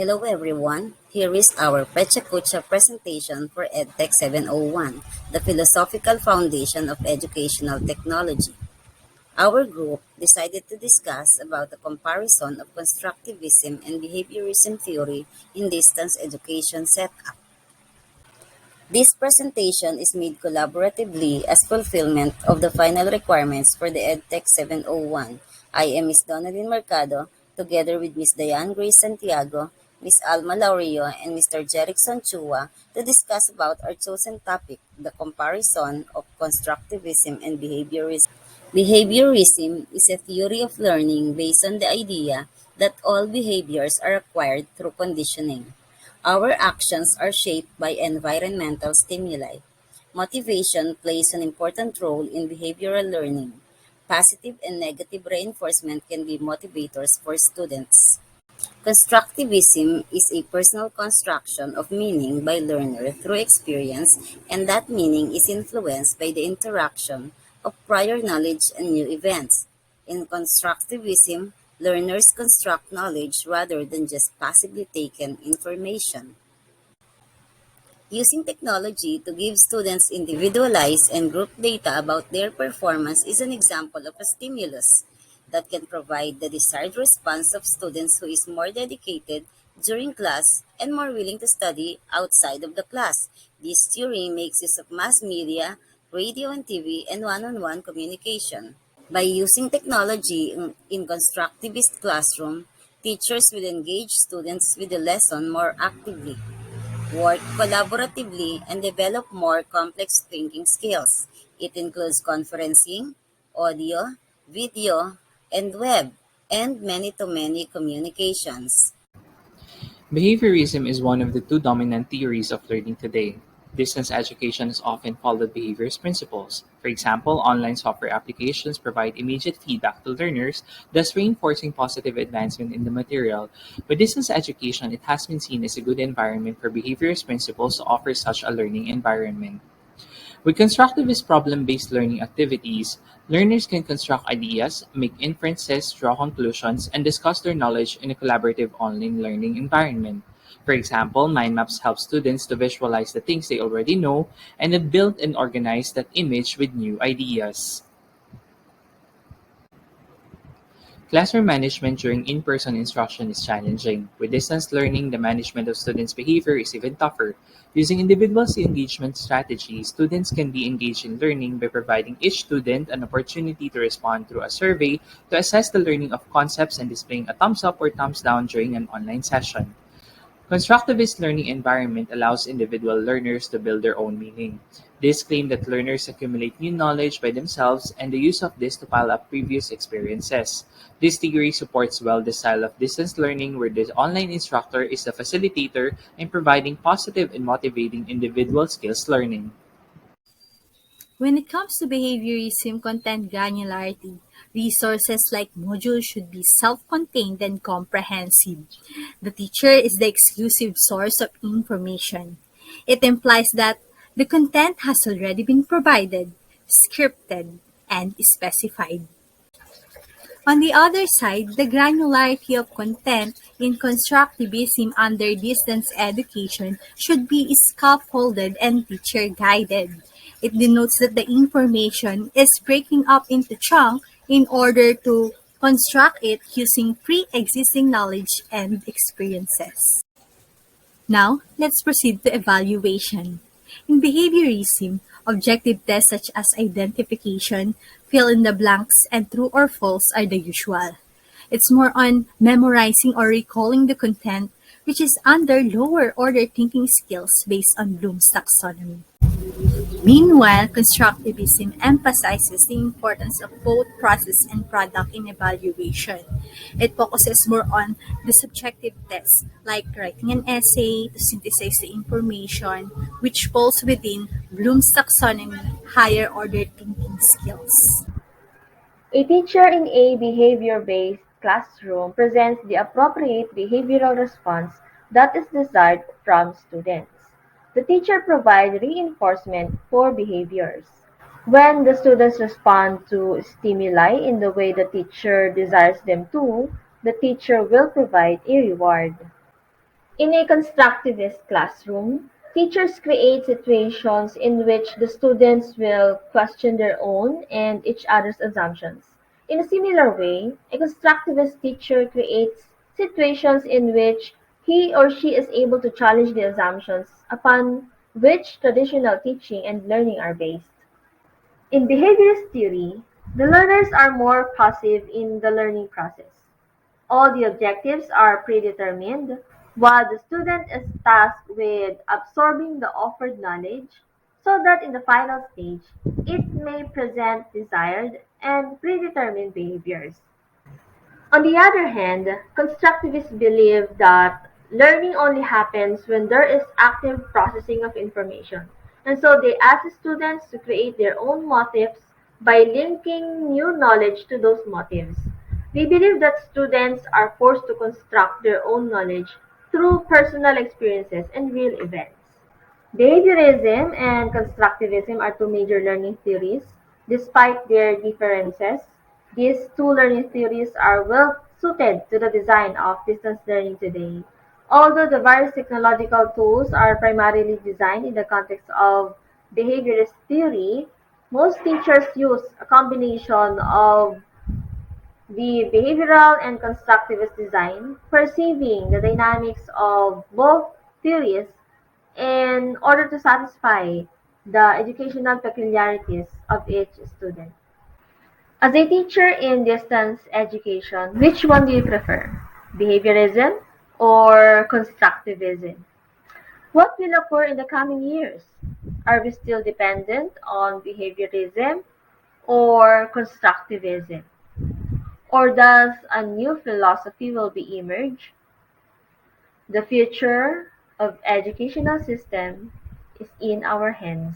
Hello everyone. Here is our Pecha Kucha presentation for EdTech 701, the philosophical foundation of educational technology. Our group decided to discuss about the comparison of constructivism and behaviorism theory in distance education setup. This presentation is made collaboratively as fulfillment of the final requirements for the EdTech 701. I am Ms. Donalyn Mercado, together with Ms. Diane Grace Santiago, Ms. Alma Laurio, and Mr. Jerickson Chua to discuss about our chosen topic, the comparison of constructivism and behaviorism. Behaviorism is a theory of learning based on the idea that all behaviors are acquired through conditioning. Our actions are shaped by environmental stimuli. Motivation plays an important role in behavioral learning. Positive and negative reinforcement can be motivators for students. Constructivism is a personal construction of meaning by learner through experience, and that meaning is influenced by the interaction of prior knowledge and new events. In constructivism, learners construct knowledge rather than just passively taken information. Using technology to give students individualized and group data about their performance is an example of a stimulus that can provide the desired response of students who is more dedicated during class and more willing to study outside of the class. This theory makes use of mass media, radio and TV, and one-on-one communication. By using technology in constructivist classroom, teachers will engage students with the lesson more actively, work collaboratively, and develop more complex thinking skills. It includes conferencing, audio, video, and web, and many-to-many communications. Behaviorism is one of the two dominant theories of learning today. Distance education has often followed behaviorist principles. For example, online software applications provide immediate feedback to learners, thus reinforcing positive advancement in the material. With distance education, it has been seen as a good environment for behaviorist principles to offer such a learning environment. With constructivist problem-based learning activities, learners can construct ideas, make inferences, draw conclusions, and discuss their knowledge in a collaborative online learning environment. For example, mind maps help students to visualize the things they already know and then build and organize that image with new ideas. Classroom management during in-person instruction is challenging. With distance learning, the management of students' behavior is even tougher. Using individual engagement strategies, students can be engaged in learning by providing each student an opportunity to respond through a survey to assess the learning of concepts and displaying a thumbs up or thumbs down during an online session. Constructivist learning environment allows individual learners to build their own meaning. This claim that learners accumulate new knowledge by themselves and the use of this to pile up previous experiences. This theory supports well the style of distance learning where the online instructor is the facilitator in providing positive and motivating individual skills learning. When it comes to behaviorism content granularity, resources like modules should be self-contained and comprehensive. The teacher is the exclusive source of information. It implies that the content has already been provided, scripted, and specified. On the other side, the granularity of content in constructivism under distance education should be scaffolded and teacher-guided. It denotes that the information is breaking up into chunks in order to construct it using pre-existing knowledge and experiences. Now, let's proceed to evaluation. In behaviorism, objective tests such as identification, fill in the blanks, and true or false are the usual. It's more on memorizing or recalling the content, which is under lower order thinking skills based on Bloom's taxonomy. Meanwhile, constructivism emphasizes the importance of both process and product in evaluation. It focuses more on the subjective tests, like writing an essay to synthesize the information, which falls within Bloom's taxonomy higher order thinking skills. A teacher in a behavior-based classroom presents the appropriate behavioral response that is desired from students. The teacher provides reinforcement for behaviors. When the students respond to stimuli in the way the teacher desires them to, the teacher will provide a reward. In a constructivist classroom, teachers create situations in which the students will question their own and each other's assumptions. In a similar way, a constructivist teacher creates situations in which he or she is able to challenge the assumptions upon which traditional teaching and learning are based. In behaviorist theory, the learners are more passive in the learning process. All the objectives are predetermined, while the student is tasked with absorbing the offered knowledge so that in the final stage it may present desired and predetermined behaviors. On the other hand, constructivists believe that learning only happens when there is active processing of information, and so they ask students to create their own motives by linking new knowledge to those motives. They believe that students are forced to construct their own knowledge through personal experiences and real events. Behaviorism and constructivism are two major learning theories. Despite their differences, these two learning theories are well suited to the design of distance learning today. Although the various technological tools are primarily designed in the context of behaviorist theory, most teachers use a combination of the behavioral and constructivist design, perceiving the dynamics of both theories in order to satisfy the educational peculiarities of each student. As a teacher in distance education, which one do you prefer? Behaviorism or constructivism? What will occur in the coming years? Are we still dependent on behaviorism or constructivism? Or does a new philosophy will be emerge? The future of educational system is in our hands.